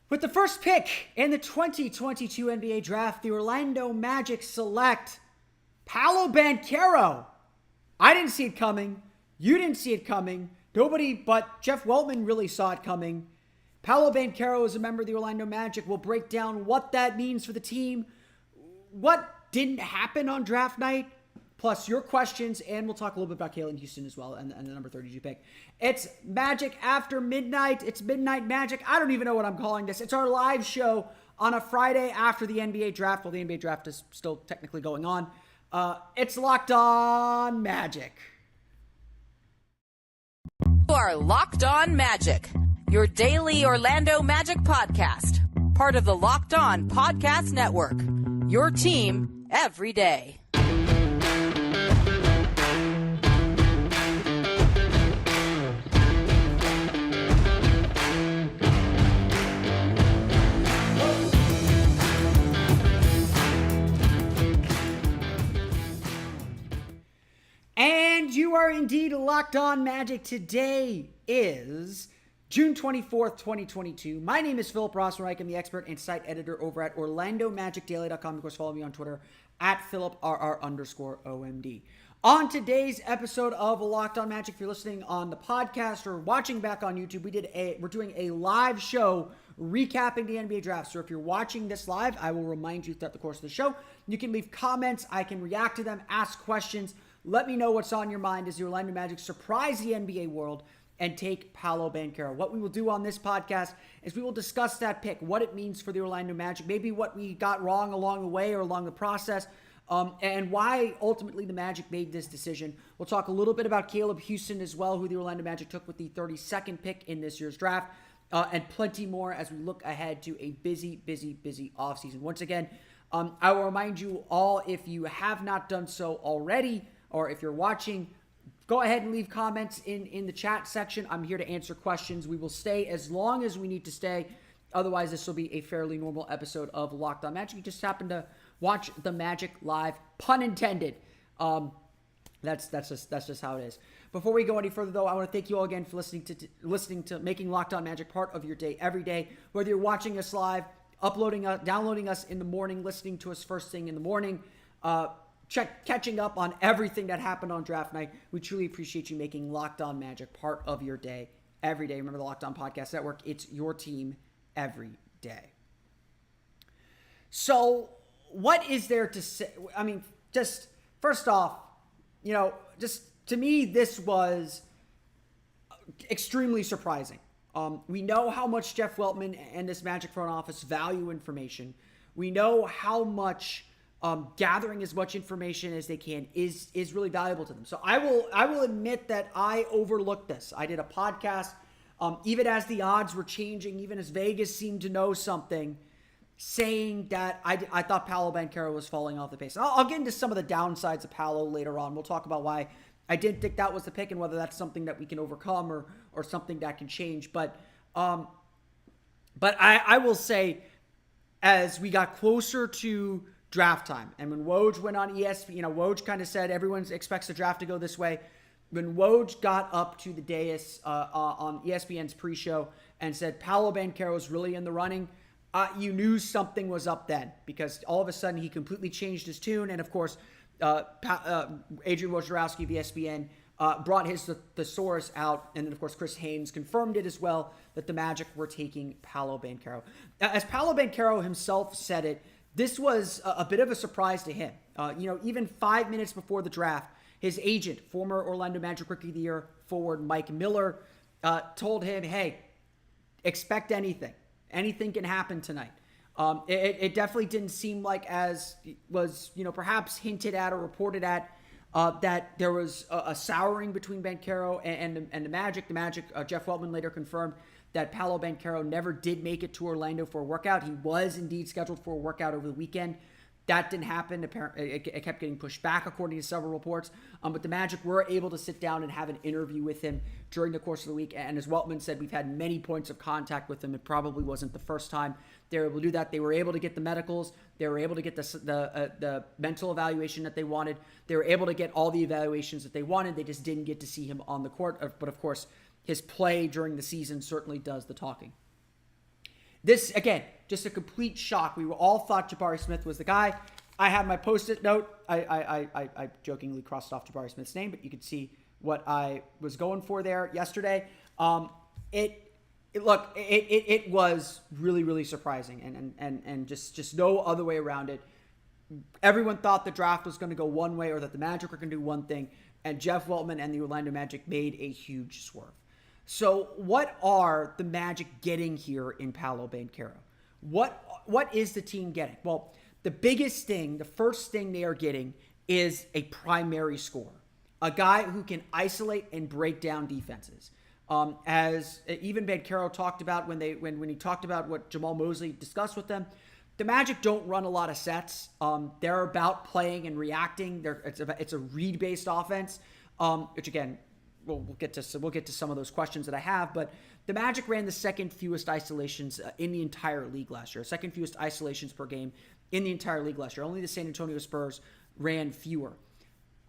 With the first pick in the 2022 NBA Draft, the Orlando Magic select Paolo Banchero. I didn't see it coming. You didn't see it coming. Nobody but Jeff Weltman really saw it coming. Paolo Banchero is a member of the Orlando Magic. We'll break down what that means for the team, what didn't happen on draft night, plus your questions, and we'll talk a little bit about Caleb Houstan as well and the number 32 pick. It's Magic After Midnight. It's Midnight Magic. I don't even know what I'm calling this. It's our live show on a Friday after the NBA Draft. Well, the NBA Draft is still technically going on. It's Locked On Magic. You are Locked On Magic, your daily Orlando Magic podcast, part of the Locked On Podcast Network, your team every day. And you are indeed Locked On Magic. Today is June 24th, 2022. My name is Philip Rossman-Reich. I'm the expert and site editor over at OrlandoMagicDaily.com. Of course, follow me on Twitter at PhilipRR_OMD. On today's episode of Locked On Magic, if you're listening on the podcast or watching back on YouTube, we're doing a live show recapping the NBA Draft. So if you're watching this live, I will remind you throughout the course of the show. You can leave comments. I can react to them, ask questions. Let me know what's on your mind as the Orlando Magic surprise the NBA world and take Paolo Banchero. What we will do on this podcast is we will discuss that pick, what it means for the Orlando Magic, maybe what we got wrong along the way or along the process, and why ultimately the Magic made this decision. We'll talk a little bit about Caleb Houstan as well, who the Orlando Magic took with the 32nd pick in this year's draft, and plenty more as we look ahead to a busy offseason. Once again, I will remind you all, if you have not done so already, or if you're watching, go ahead and leave comments in the chat section. I'm here to answer questions. We will stay as long as we need to stay. Otherwise, this will be a fairly normal episode of Locked On Magic. You just happen to watch the Magic live, pun intended. That's just how it is. Before we go any further, though, I want to thank you all again for listening to making Locked On Magic part of your day every day. Whether you're watching us live, downloading us in the morning, listening to us first thing in the morning, catching up on everything that happened on draft night. We truly appreciate you making Locked On Magic part of your day every day. Remember the Locked On Podcast Network. It's your team every day. So what is there to say? I mean, just first off, just to me, this was extremely surprising. We know how much Jeff Weltman and this Magic front office value information. We know how much gathering as much information as they can is really valuable to them. So I will admit that I overlooked this. I did a podcast, even as the odds were changing, even as Vegas seemed to know something, saying that I thought Paolo Banchero was falling off the pace. I'll get into some of the downsides of Paolo later on. We'll talk about why I didn't think that was the pick and whether that's something that we can overcome or something that can change. But I will say, as we got closer to draft time, and when Woj went on ESPN, Woj kind of said everyone expects the draft to go this way. When Woj got up to the dais on ESPN's pre-show and said Paolo Banchero is really in the running, you knew something was up then, because all of a sudden he completely changed his tune. And of course, Adrian Wojnarowski of ESPN brought his thesaurus out, and then of course Chris Haynes confirmed it as well, that the Magic were taking Paolo Banchero. As Paolo Banchero himself said it, this was a bit of a surprise to him. Even 5 minutes before the draft, his agent, former Orlando Magic Rookie of the Year forward Mike Miller, told him, hey, expect anything. Anything can happen tonight. It definitely didn't seem like, as was perhaps hinted at or reported at, that there was a souring between Banchero and the Magic. The Magic, Jeff Weltman later confirmed that Paolo Banchero never did make it to Orlando for a workout. He was indeed scheduled for a workout over the weekend. That didn't happen. Apparently, it kept getting pushed back, according to several reports. But the Magic were able to sit down and have an interview with him during the course of the week. And as Weltman said, we've had many points of contact with him. It probably wasn't the first time they were able to do that. They were able to get the medicals. They were able to get the mental evaluation that they wanted. They were able to get all the evaluations that they wanted. They just didn't get to see him on the court. But of course, his play during the season certainly does the talking. This, again, just a complete shock. We all thought Jabari Smith was the guy. I had my post-it note. I jokingly crossed off Jabari Smith's name, but you could see what I was going for there yesterday. It was really, really surprising, and just no other way around it. Everyone thought the draft was going to go one way, or that the Magic were going to do one thing, and Jeff Weltman and the Orlando Magic made a huge swerve. So what are the Magic getting here in Paolo Banchero? What is the team getting? Well, the biggest thing, the first thing they are getting is a primary scorer, a guy who can isolate and break down defenses. As even Banchero talked about when he talked about what Jamal Mosley discussed with them, the Magic don't run a lot of sets. They're about playing and reacting. It's a read-based offense, which again, we'll get to some of those questions that I have. But the Magic ran the second fewest isolations in the entire league last year. Second fewest isolations per game in the entire league last year. Only the San Antonio Spurs ran fewer.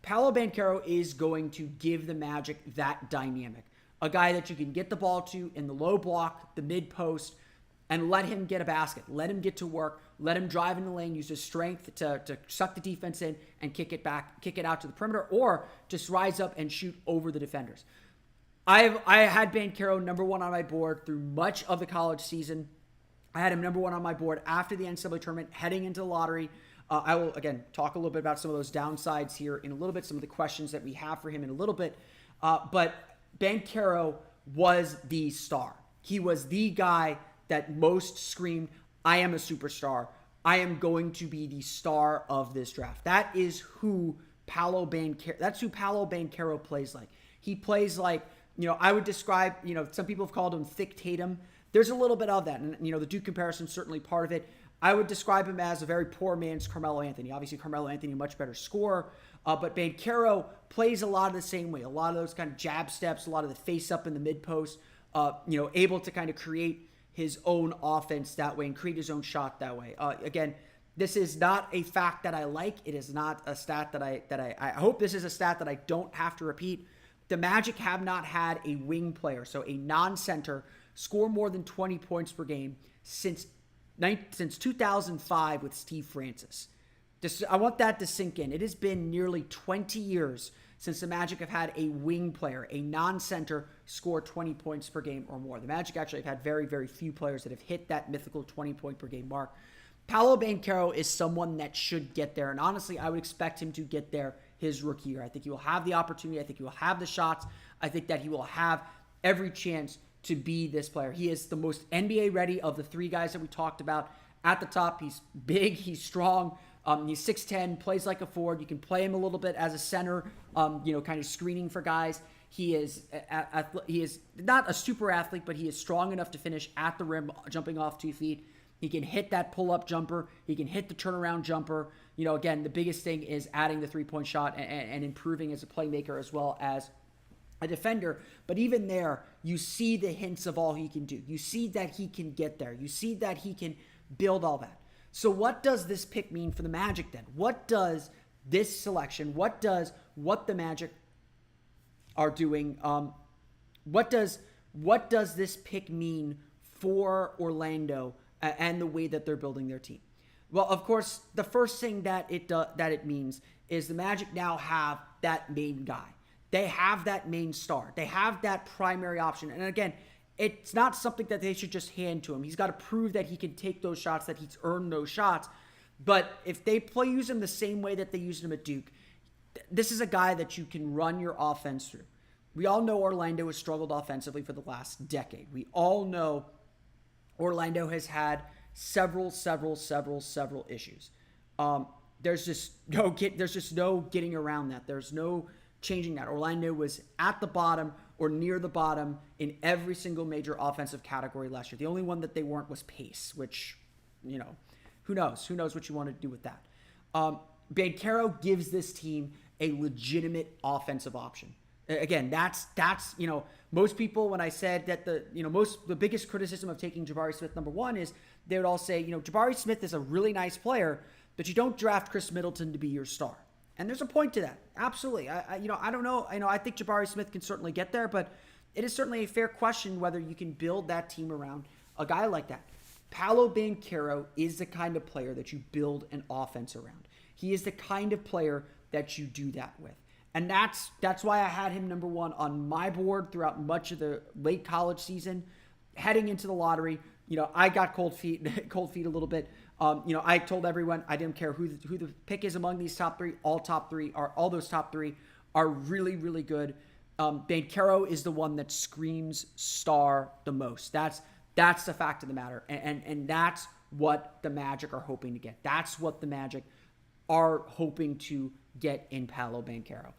Paolo Banchero is going to give the Magic that dynamic. A guy that you can get the ball to in the low block, the mid post, and let him get a basket. Let him get to work. Let him drive in the lane, use his strength to suck the defense in and kick it out to the perimeter, or just rise up and shoot over the defenders. I had Banchero number one on my board through much of the college season. I had him number one on my board after the NCAA tournament, heading into the lottery. I will, again, talk a little bit about some of those downsides here in a little bit, some of the questions that we have for him in a little bit. But Banchero was the star. He was the guy that most screamed, I am a superstar. I am going to be the star of this draft. That is who Paolo Banchero plays like. He plays like, I would describe, some people have called him thick Tatum. There's a little bit of that. And, the Duke comparison is certainly part of it. I would describe him as a very poor man's Carmelo Anthony. Obviously, Carmelo Anthony, a much better scorer. But Banchero plays a lot of the same way. A lot of those kind of jab steps, a lot of the face up in the mid post, able to kind of create his own offense that way and create his own shot that way. Again, this is not a fact that I like. It is not a stat that I hope this is a stat that I don't have to repeat. The Magic have not had a wing player, so a non-center, score more than 20 points per game since 2005 with Steve Francis. I want that to sink in. It has been nearly 20 years since the Magic have had a wing player, a non-center, score 20 points per game or more. The Magic actually have had very, very few players that have hit that mythical 20-point per game mark. Paolo Banchero is someone that should get there, and honestly, I would expect him to get there his rookie year. I think he will have the opportunity. I think he will have the shots. I think that he will have every chance to be this player. He is the most NBA ready of the three guys that we talked about at the top. He's big, he's strong, he's 6'10", plays like a forward. You can play him a little bit as a center, kind of screening for guys. He is not a super athlete, but he is strong enough to finish at the rim, jumping off 2 feet. He can hit that pull-up jumper. He can hit the turnaround jumper. Again, the biggest thing is adding the three-point shot and improving as a playmaker as well as a defender. But even there, you see the hints of all he can do. You see that he can get there. You see that he can build all that. So what does this pick mean for the Magic then? What does this selection, what the Magic are doing, what does this pick mean for Orlando and the way that they're building their team? Well, of course, the first thing that it means is the Magic now have that main guy. They have that main star. They have that primary option. And again, it's not something that they should just hand to him. He's got to prove that he can take those shots, that he's earned those shots. But if they use him the same way that they used him at Duke, this is a guy that you can run your offense through. We all know Orlando has struggled offensively for the last decade. We all know Orlando has had several issues. There's just no getting around that. There's no changing that. Orlando was at the bottom or near the bottom in every single major offensive category last year. The only one that they weren't was pace, which, who knows? Who knows what you want to do with that? Banchero gives this team a legitimate offensive option. Again, that's most people, when I said that the biggest criticism of taking Jabari Smith number one is they would all say, Jabari Smith is a really nice player, but you don't draft Chris Middleton to be your star. And there's a point to that. Absolutely. I don't know. I think Jabari Smith can certainly get there, but it is certainly a fair question whether you can build that team around a guy like that. Paolo Banchero is the kind of player that you build an offense around. He is the kind of player that you do that with. And that's why I had him number one on my board throughout much of the late college season. Heading into the lottery, I got cold feet a little bit. I told everyone I didn't care who the pick is among these top three. All those top three are really, really good. Banchero is the one that screams star the most. That's the fact of the matter. And that's what the Magic are hoping to get. That's what the Magic are hoping to get in Paolo Banchero.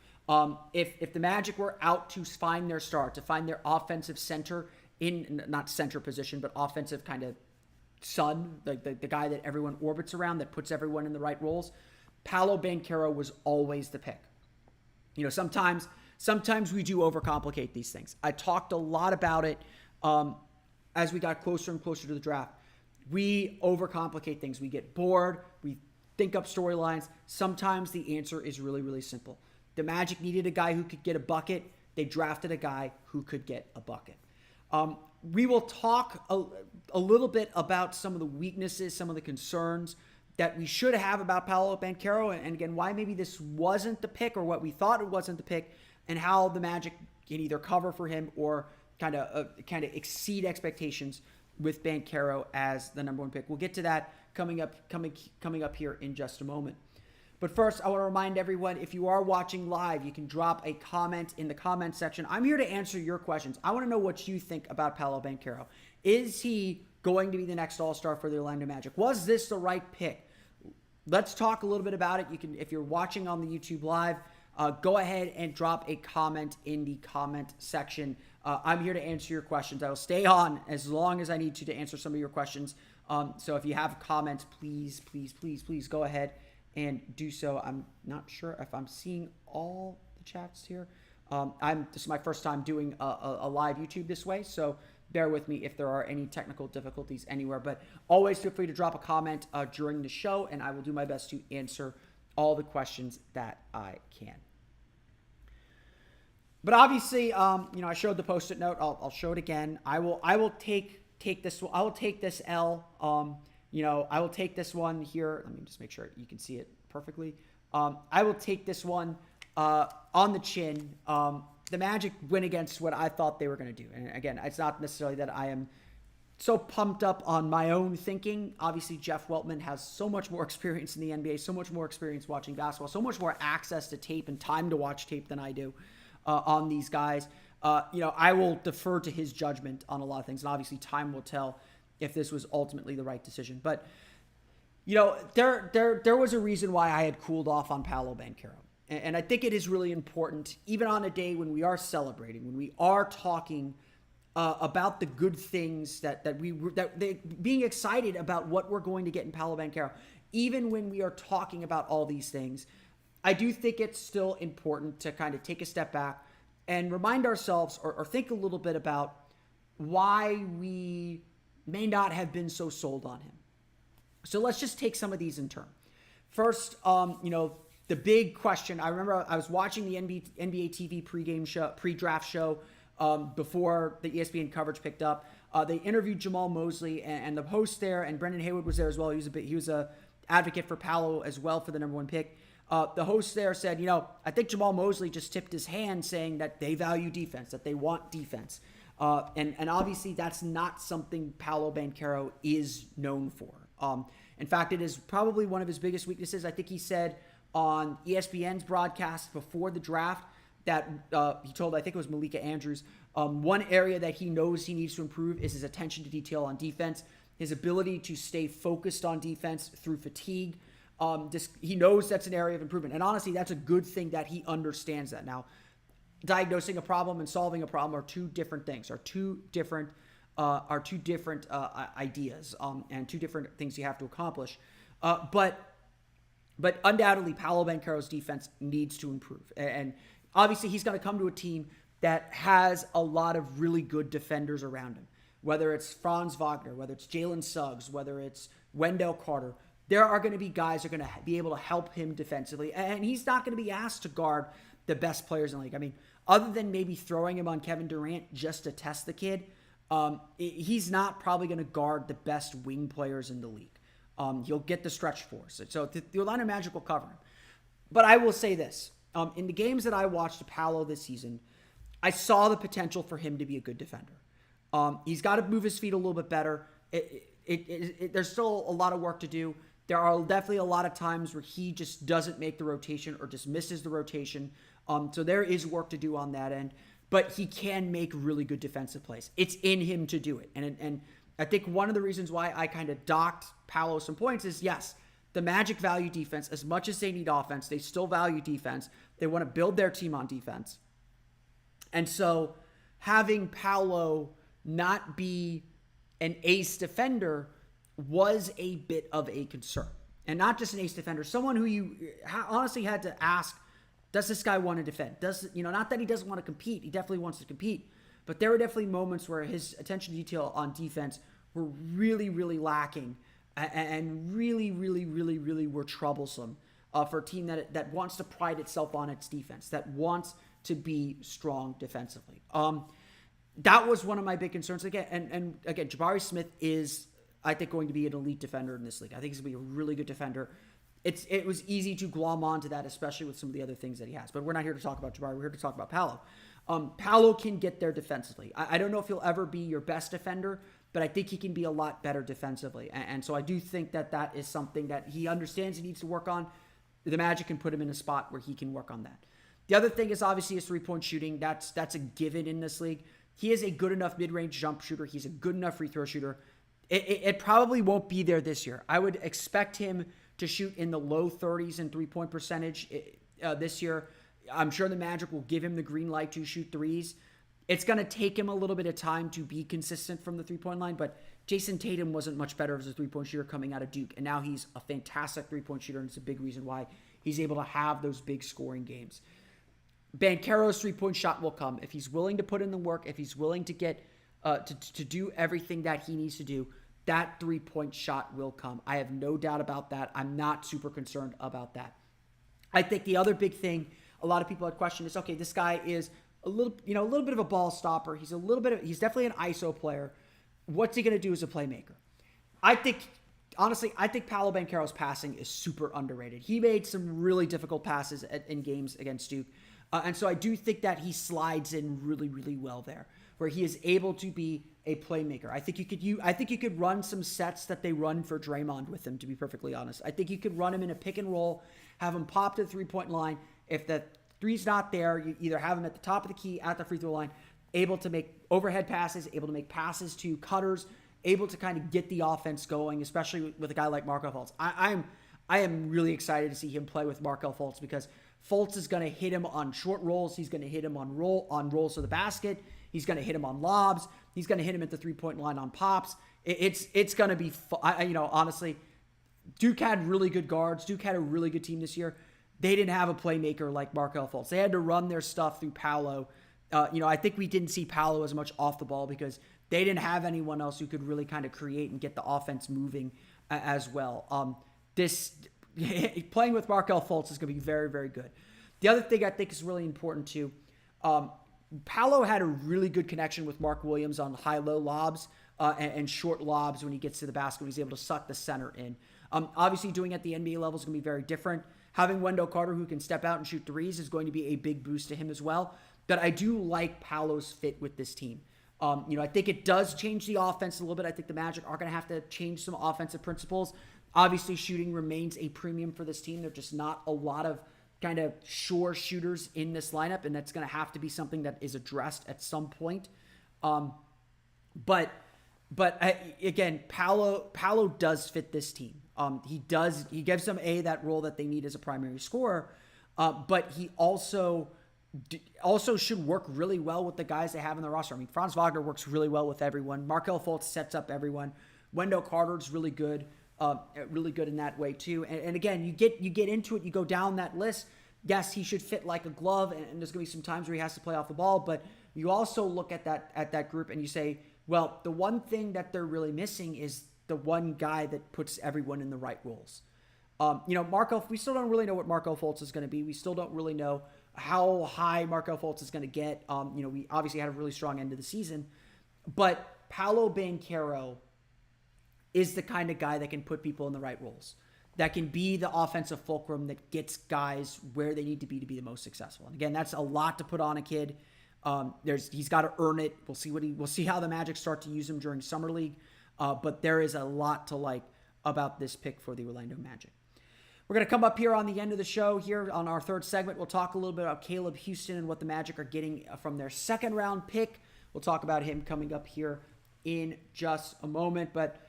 If the Magic were out to find their star, to find their offensive center in, not center position, but offensive kind of sun, the guy that everyone orbits around, that puts everyone in the right roles, Paolo Banchero was always the pick. Sometimes we do overcomplicate these things. I talked a lot about it as we got closer and closer to the draft. We overcomplicate things. We get bored. We think up storylines. Sometimes the answer is really, really simple. The Magic needed a guy who could get a bucket. They drafted a guy who could get a bucket. We will talk a little bit about some of the weaknesses, some of the concerns that we should have about Paolo Banchero, and again, why maybe this wasn't the pick, or what we thought it wasn't the pick, and how the Magic can either cover for him or kind of exceed expectations with Banchero as the number one pick. We'll get to that coming up here in just a moment. But first, I want to remind everyone, if you are watching live, you can drop a comment in the comment section. I'm here to answer your questions. I want to know what you think about Paolo Banchero. Is he going to be the next All-Star for the Orlando Magic? Was this the right pick? Let's talk a little bit about it. You can, if you're watching on the YouTube live, go ahead and drop a comment in the comment section. I'm here to answer your questions. I will stay on as long as I need to answer some of your questions. So if you have comments, please go ahead and do so. I'm not sure if I'm seeing all the chats here. This is my first time doing a live YouTube this way, so bear with me if there are any technical difficulties anywhere. But always feel free to drop a comment during the show, and I will do my best to answer all the questions that I can. But obviously, I showed the Post-it note. I'll show it again. I will take this. I will take this L. I will take this one here. Let me just make sure you can see it perfectly. I will take this one on the chin. The Magic went against what I thought they were going to do. And again, it's not necessarily that I am so pumped up on my own thinking. Obviously, Jeff Weltman has so much more experience in the NBA, so much more experience watching basketball, so much more access to tape and time to watch tape than I do on these guys. I will defer to his judgment on a lot of things. And obviously, time will tell if this was ultimately the right decision. But, there was a reason why I had cooled off on Paolo Banchero. And I think it is really important, even on a day when we are celebrating, when we are talking about the good things being excited about what we're going to get in Paolo Banchero, even when we are talking about all these things, I do think it's still important to kind of take a step back and remind ourselves or think a little bit about why we may not have been so sold on him. So let's just take some of these in turn. First, the big question, I remember I was watching the NBA TV pre-draft show before the ESPN coverage picked up. They interviewed Jamal Mosley, and the host there, and Brendan Haywood was there as well. He was a advocate for Paolo as well for the number one pick. The host there said, I think Jamal Mosley just tipped his hand saying that they value defense, that they want defense. And obviously that's not something Paolo Banchero is known for. In fact, it is probably one of his biggest weaknesses. I think he said on ESPN's broadcast before the draft that he told, I think it was Malika Andrews, one area that he knows he needs to improve is his attention to detail on defense, his ability to stay focused on defense through fatigue. He knows that's an area of improvement. And honestly, that's a good thing that he understands that. Now, diagnosing a problem and solving a problem are two different things, are two different ideas, and two different things you have to accomplish. But undoubtedly, Paolo Banchero's defense needs to improve. And obviously, he's going to come to a team that has a lot of really good defenders around him. Whether it's Franz Wagner, whether it's Jalen Suggs, whether it's Wendell Carter, there are going to be guys that are going to be able to help him defensively. And he's not going to be asked to guard the best players in the league. I mean, other than maybe throwing him on Kevin Durant just to test the kid, He's not probably going to guard the best wing players in the league. He'll get the stretch force. So the Orlando Magic will cover him. But I will say this. In the games that I watched Paolo this season, I saw the potential for him to be a good defender. He's got to move his feet a little bit better. There's still a lot of work to do. There are definitely a lot of times where he just doesn't make the rotation or just misses the rotation. So there is work to do on that end. But he can make really good defensive plays. It's in him to do it. And I think one of the reasons why I kind of docked Paolo some points is, yes, the Magic value defense. As much as they need offense, they still value defense. They want to build their team on defense. And so having Paolo not be an ace defender was a bit of a concern. And not just an ace defender, someone who you honestly had to ask, does this guy want to defend? Not that he doesn't want to compete. He definitely wants to compete. But there were definitely moments where his attention to detail on defense were really, really lacking and really, really, really, really were troublesome for a team that wants to pride itself on its defense, that wants to be strong defensively. That was one of my big concerns. Again, Jabari Smith is, I think, going to be an elite defender in this league. I think he's going to be a really good defender. It was easy to glom onto that, especially with some of the other things that he has. But we're not here to talk about Jabari. We're here to talk about Paolo. Paolo can get there defensively. I don't know if he'll ever be your best defender, but I think he can be a lot better defensively. And so I do think that is something that he understands he needs to work on. The Magic can put him in a spot where he can work on that. The other thing is obviously his three-point shooting. That's a given in this league. He is a good enough mid-range jump shooter. He's a good enough free throw shooter. It probably won't be there this year. I would expect him to shoot in the low 30s in three-point percentage this year. I'm sure the Magic will give him the green light to shoot threes. It's going to take him a little bit of time to be consistent from the three-point line, but Jason Tatum wasn't much better as a three-point shooter coming out of Duke, and now he's a fantastic three-point shooter, and it's a big reason why he's able to have those big scoring games. Banchero's three-point shot will come. If he's willing to put in the work, if he's willing to get to do everything that he needs to do, that three-point shot will come. I have no doubt about that. I'm not super concerned about that. I think the other big thing a lot of people had questioned is, okay, this guy is a little bit of a ball stopper. He's definitely an ISO player. What's he going to do as a playmaker? I think Paolo Banchero's passing is super underrated. He made some really difficult passes in games against Duke. And so I do think that he slides in really, really well there, where he is able to be a playmaker. I think you could run some sets that they run for Draymond with him, to be perfectly honest. I think you could run him in a pick and roll, have him pop to the three-point line. If the three's not there, you either have him at the top of the key, at the free throw line, able to make overhead passes, able to make passes to cutters, able to kind of get the offense going, especially with a guy like Markelle Fultz. I am really excited to see him play with Markelle Fultz because Fultz is going to hit him on short rolls. He's going to hit him on rolls to the basket. He's going to hit him on lobs. He's going to hit him at the three-point line on pops. It's going to be honestly, Duke had really good guards. Duke had a really good team this year. They didn't have a playmaker like Markelle Fultz. They had to run their stuff through Paolo. I think we didn't see Paolo as much off the ball because they didn't have anyone else who could really kind of create and get the offense moving as well. Playing with Markelle Fultz is going to be very, very good. The other thing I think is really important too, Paolo had a really good connection with Mark Williams on high-low lobs and short lobs when he gets to the basket. He's able to suck the center in. Obviously, doing it at the NBA level is going to be very different. Having Wendell Carter who can step out and shoot threes is going to be a big boost to him as well. But I do like Paolo's fit with this team. I think it does change the offense a little bit. I think the Magic are going to have to change some offensive principles. Obviously, shooting remains a premium for this team. There's just not a lot of kind of sure shooters in this lineup, and that's going to have to be something that is addressed at some point. Again, Paolo does fit this team. He gives them that role that they need as a primary scorer, but he also should work really well with the guys they have in the roster. I mean, Franz Wagner works really well with everyone. Markelle Fultz sets up everyone. Wendell Carter's really good in that way too. And again, you get into it, you go down that list. Yes, he should fit like a glove, and there's going to be some times where he has to play off the ball, but you also look at that group and you say, well, the one thing that they're really missing is the one guy that puts everyone in the right roles. We still don't really know what Markelle Fultz is going to be. We still don't really know how high Markelle Fultz is going to get. We obviously had a really strong end of the season, but Paolo Banchero is the kind of guy that can put people in the right roles, that can be the offensive fulcrum that gets guys where they need to be the most successful. And again, that's a lot to put on a kid. He's got to earn it. We'll see how the Magic start to use him during Summer League. But there is a lot to like about this pick for the Orlando Magic. We're going to come up here on the end of the show here on our third segment. We'll talk a little bit about Caleb Houstan and what the Magic are getting from their second round pick. We'll talk about him coming up here in just a moment. But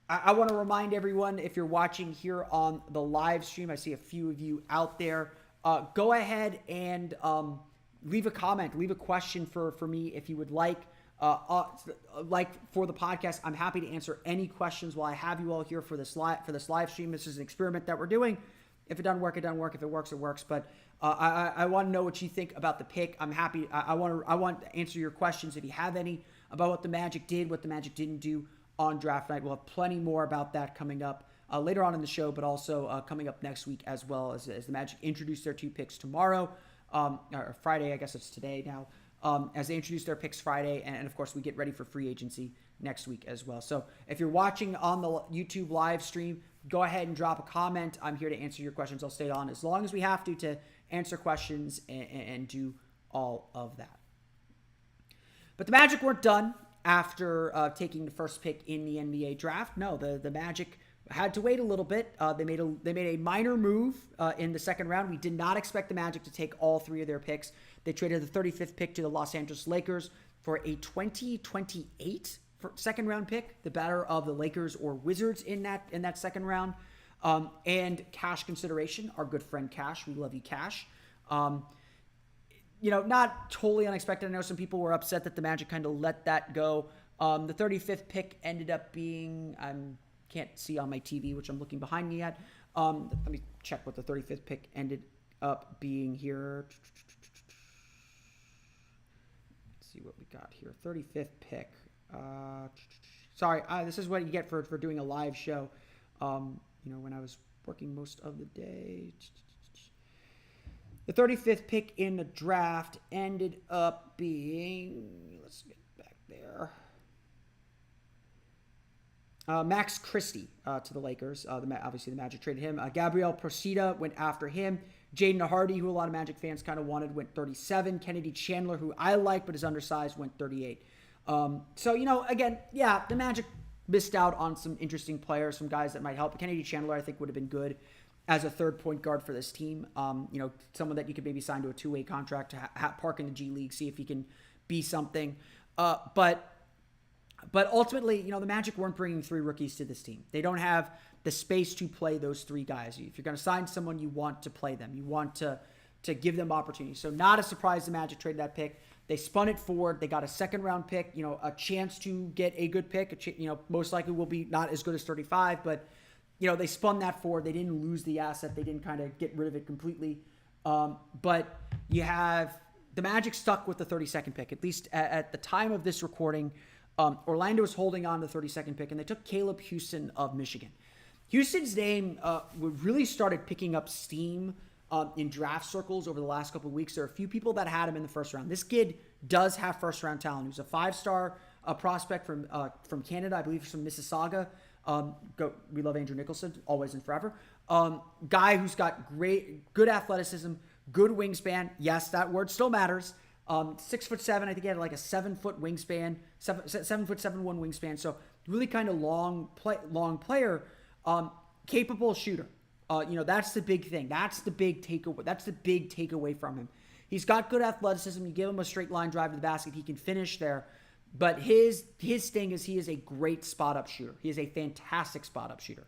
I want to remind everyone, if you're watching here on the live stream, I see a few of you out there, go ahead and leave a comment, leave a question for me if you would like. Like for the podcast, I'm happy to answer any questions while I have you all here for this live stream. This is an experiment that we're doing. If it doesn't work, it doesn't work. If it works, it works. But I want to know what you think about the pick. I'm happy. I want to answer your questions if you have any about what the Magic did, what the Magic didn't do on draft night. We'll have plenty more about that coming up later on in the show, but also coming up next week as well as the Magic introduce their 2 picks tomorrow, or Friday. I guess it's today now. As they introduce their picks Friday, and of course we get ready for free agency next week as well. So if you're watching on the YouTube live stream, go ahead and drop a comment. I'm here to answer your questions. I'll stay on as long as we have to answer questions and do all of that. But the Magic weren't done after taking the first pick in the NBA draft. No, the Magic had to wait a little bit. They made a minor move in the second round. We did not expect the Magic to take all 3 of their picks. They traded the 35th pick to the Los Angeles Lakers for a 2028 second round pick, the better of the Lakers or Wizards in that second round, and cash consideration. Our good friend Cash, we love you, Cash. Not totally unexpected. I know some people were upset that the Magic kind of let that go. The 35th pick ended up being, can't see on my TV, which I'm looking behind me at. Let me check what the 35th pick ended up being here. Let's see what we got here. 35th pick. Sorry, this is what you get for doing a live show. When I was working most of the day. The 35th pick in the draft ended up being, let's get back there, Max Christie to the Lakers. Obviously, the Magic traded him. Gabriel Procida went after him. Jaden Hardy, who a lot of Magic fans kind of wanted, went 37. Kennedy Chandler, who I like but is undersized, went 38. Again, yeah, the Magic missed out on some interesting players, some guys that might help. Kennedy Chandler, I think, would have been good as a third point guard for this team. Someone that you could maybe sign to a 2-way contract to park in the G League, see if he can be something. But ultimately, the Magic weren't bringing 3 rookies to this team. They don't have the space to play those 3 guys. If you're going to sign someone, you want to play them. You want to give them opportunities. So not a surprise the Magic traded that pick. They spun it forward. They got a second round pick, a chance to get a good pick. Most likely will be not as good as 35, but they spun that forward. They didn't lose the asset. They didn't kind of get rid of it completely. But you have the Magic stuck with the 32nd pick, at least at the time of this recording. Orlando was holding on to the 32nd pick, and they took Caleb Houstan of Michigan. Houston's name really started picking up steam in draft circles over the last couple of weeks. There are a few people that had him in the first round. This kid does have first-round talent. He was a 5-star prospect from Canada, I believe from Mississauga. We love Andrew Nicholson, always and forever. Guy who's got good athleticism, good wingspan. Yes, that word still matters. 6'7", I think he had like a 7-foot wingspan, 7'7" wingspan. So really kind of long player, capable shooter. That's the big thing. That's the big takeaway from him. He's got good athleticism. You give him a straight line drive to the basket, he can finish there. But his thing is he is a great spot up shooter. He is a fantastic spot up shooter.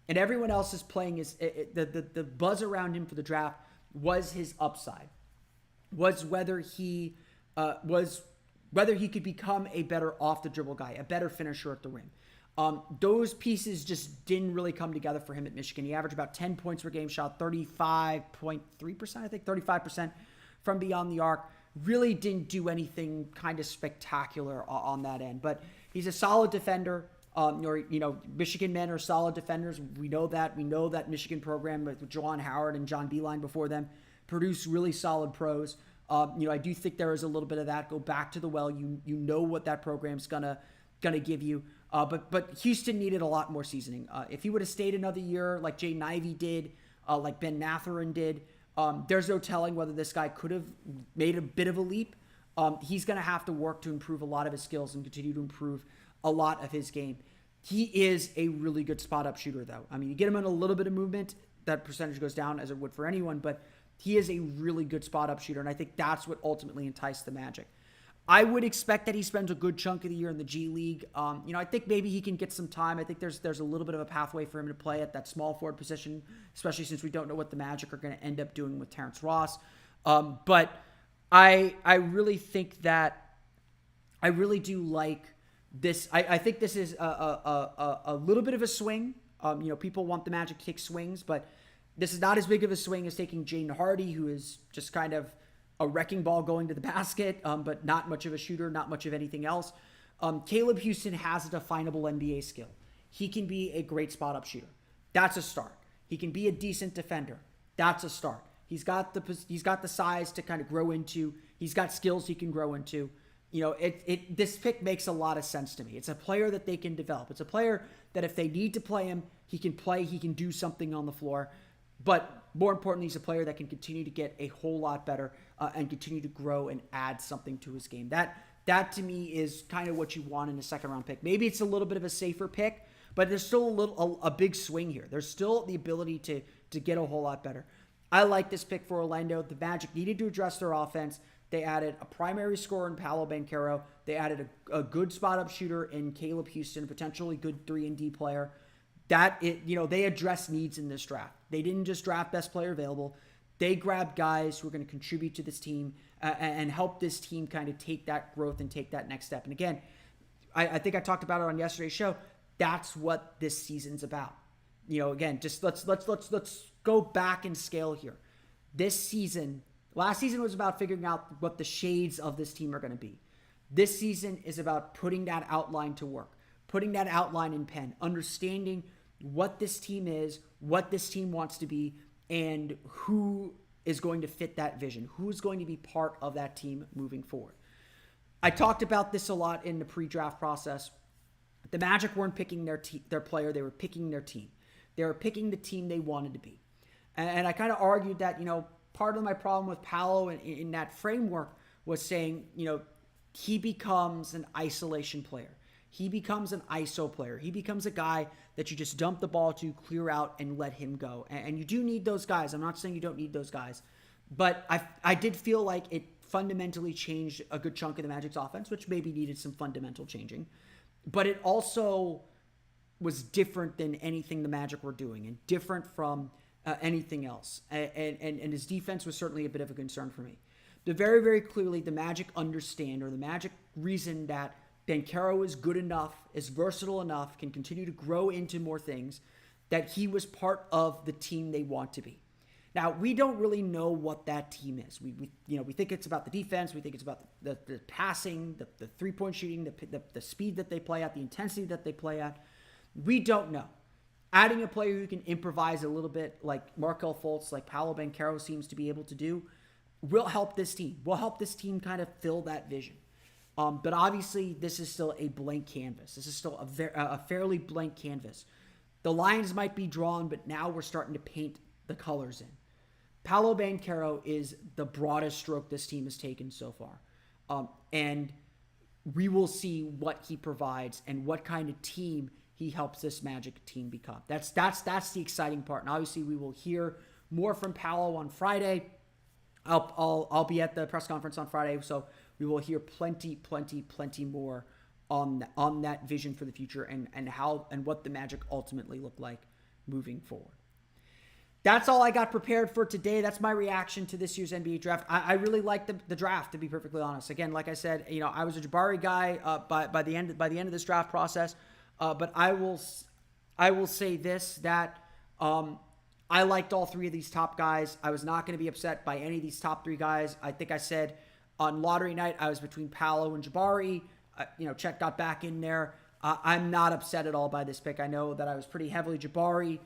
And everyone else is playing the buzz around him for the draft was his upside. Was whether he could become a better off the dribble guy, a better finisher at the rim. Those pieces just didn't really come together for him at Michigan. He averaged about 10 points per game, shot 35.3%, I think 35% from beyond the arc. Really didn't do anything kind of spectacular on that end, but he's a solid defender. Michigan men are solid defenders. We know that. We know that Michigan program with Juwan Howard and John Beilein before them produce really solid pros. I do think there is a little bit of that. Go back to the well. You know what that program's gonna going to give you. But Houston needed a lot more seasoning. If he would have stayed another year like Jaden Ivey did, like Ben Mathurin did, there's no telling whether this guy could have made a bit of a leap. He's going to have to work to improve a lot of his skills and continue to improve a lot of his game. He is a really good spot-up shooter, though. I mean, you get him in a little bit of movement, that percentage goes down as it would for anyone, but he is a really good spot-up shooter, and I think that's what ultimately enticed the Magic. I would expect that he spends a good chunk of the year in the G League. I think maybe he can get some time. I think there's a little bit of a pathway for him to play at that small forward position, especially since we don't know what the Magic are going to end up doing with Terrence Ross. But I really think that I really do like this. I think this is a little bit of a swing. People want the Magic to take swings, but this is not as big of a swing as taking Jaden Hardy, who is just kind of a wrecking ball going to the basket, but not much of a shooter, not much of anything else. Caleb Houstan has a definable NBA skill. He can be a great spot-up shooter. That's a start. He can be a decent defender. That's a start. He's got the size to kind of grow into. He's got skills he can grow into. This pick makes a lot of sense to me. It's a player that they can develop. It's a player that if they need to play him, he can play, he can do something on the floor. But more importantly, he's a player that can continue to get a whole lot better and continue to grow and add something to his game. That to me is kind of what you want in a second round pick. Maybe it's a little bit of a safer pick, but there's still a big swing here. There's still the ability to get a whole lot better. I like this pick for Orlando. The Magic needed to address their offense. They added a primary scorer in Paolo Banchero. They added a good spot-up shooter in Caleb Houstan, potentially good 3-and-D player. They address needs in this draft. They didn't just draft best player available. They grabbed guys who are going to contribute to this team and help this team kind of take that growth and take that next step. And again, I think I talked about it on yesterday's show. That's what this season's about. Again, just let's go back and scale here. Last season was about figuring out what the shades of this team are going to be. This season is about putting that outline to work, putting that outline in pen, understanding what this team is, what this team wants to be, and who is going to fit that vision, who's going to be part of that team moving forward. I talked about this a lot in the pre-draft process. The Magic weren't picking their player, they were picking their team. They were picking the team they wanted to be. And I kind of argued that, part of my problem with Paolo in that framework was saying, he becomes an isolation player. He becomes an ISO player. He becomes a guy that you just dump the ball to, clear out, and let him go. And you do need those guys. I'm not saying you don't need those guys. But I did feel like it fundamentally changed a good chunk of the Magic's offense, which maybe needed some fundamental changing. But it also was different than anything the Magic were doing and different from anything else. And his defense was certainly a bit of a concern for me. But very, very clearly, the Magic understand, or the Magic reason that Banchero is good enough, is versatile enough, can continue to grow into more things, that he was part of the team they want to be. Now, we don't really know what that team is. We think it's about the defense. We think it's about the passing, the three-point shooting, the speed that they play at, the intensity that they play at. We don't know. Adding a player who can improvise a little bit like Markelle Fultz, like Paolo Banchero seems to be able to do, will help this team. Will help this team kind of fill that vision. But obviously, this is still a blank canvas. This is still a fairly blank canvas. The lines might be drawn, but now we're starting to paint the colors in. Paolo Banchero is the broadest stroke this team has taken so far. And we will see what he provides and what kind of team he helps this Magic team become. That's the exciting part. And obviously, we will hear more from Paolo on Friday. I'll be at the press conference on Friday, so we will hear plenty more on that vision for the future and how and what the Magic ultimately look like moving forward. That's all I got prepared for today. That's my reaction to this year's NBA draft. I really like the draft, to be perfectly honest. Again, like I said, I was a Jabari guy by the end of this draft process. But I will say this, that I liked all three of these top guys. I was not going to be upset by any of these top three guys. I think I said on lottery night I was between Paolo and Jabari. Chet got back in there. I'm not upset at all by this pick. I know that I was pretty heavily Jabari,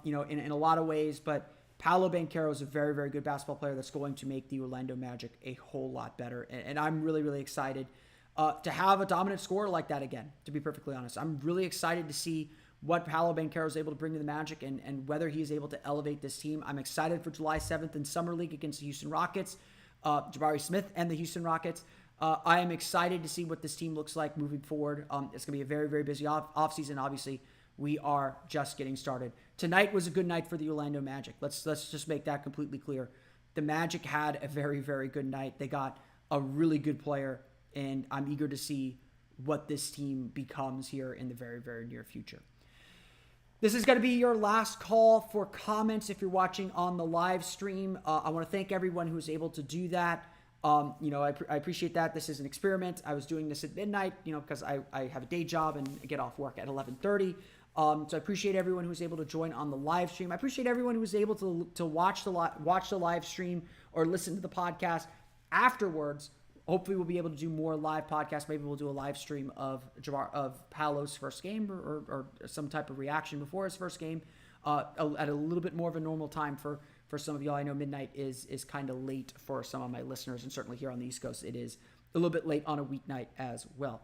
in a lot of ways, but Paolo Banchero is a very, very good basketball player that's going to make the Orlando Magic a whole lot better. And I'm really, really excited to have a dominant scorer like that again, to be perfectly honest. I'm really excited to see what Paolo Banchero is able to bring to the Magic and whether he is able to elevate this team. I'm excited for July 7th in Summer League against the Houston Rockets, Jabari Smith and the Houston Rockets. I am excited to see what this team looks like moving forward. It's going to be a very, very busy offseason. Obviously, we are just getting started. Tonight was a good night for the Orlando Magic. Let's just make that completely clear. The Magic had a very, very good night. They got a really good player, and I'm eager to see what this team becomes here in the very, very near future. This is going to be your last call for comments if you're watching on the live stream. I want to thank everyone who was able to do that. I appreciate that. This is an experiment. I was doing this at midnight, because I have a day job and I get off work at 11:30. So I appreciate everyone who was able to join on the live stream. I appreciate everyone who was able to watch the live stream or listen to the podcast afterwards. Hopefully we'll be able to do more live podcasts. Maybe we'll do a live stream of Paolo's first game or some type of reaction before his first game at a little bit more of a normal time for some of y'all. I know midnight is kind of late for some of my listeners, and certainly here on the East Coast it is a little bit late on a weeknight as well.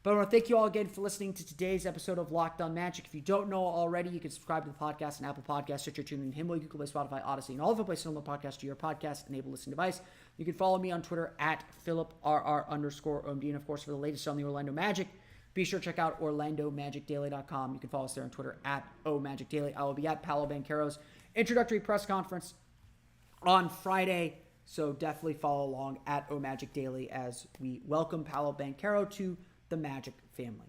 But I want to thank you all again for listening to today's episode of Locked On Magic. If you don't know already, you can subscribe to the podcast on Apple Podcasts, Stitcher, TuneIn, Himalaya, Google Play, Spotify, Odyssey, and all of the places on the podcast to your podcast-enabled listening device. You can follow me on Twitter at PhilipRR_OMD. And, of course, for the latest on the Orlando Magic, be sure to check out OrlandoMagicDaily.com. You can follow us there on Twitter at OMagicDaily. I will be at Paolo Banchero's introductory press conference on Friday, so definitely follow along at OMagicDaily as we welcome Paolo Banchero to the Magic family.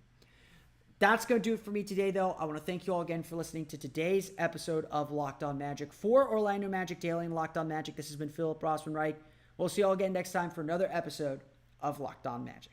That's going to do it for me today, though. I want to thank you all again for listening to today's episode of Locked On Magic. For Orlando Magic Daily and Locked On Magic, this has been Philip Rossman-Wright. We'll see you all again next time for another episode of Locked On Magic.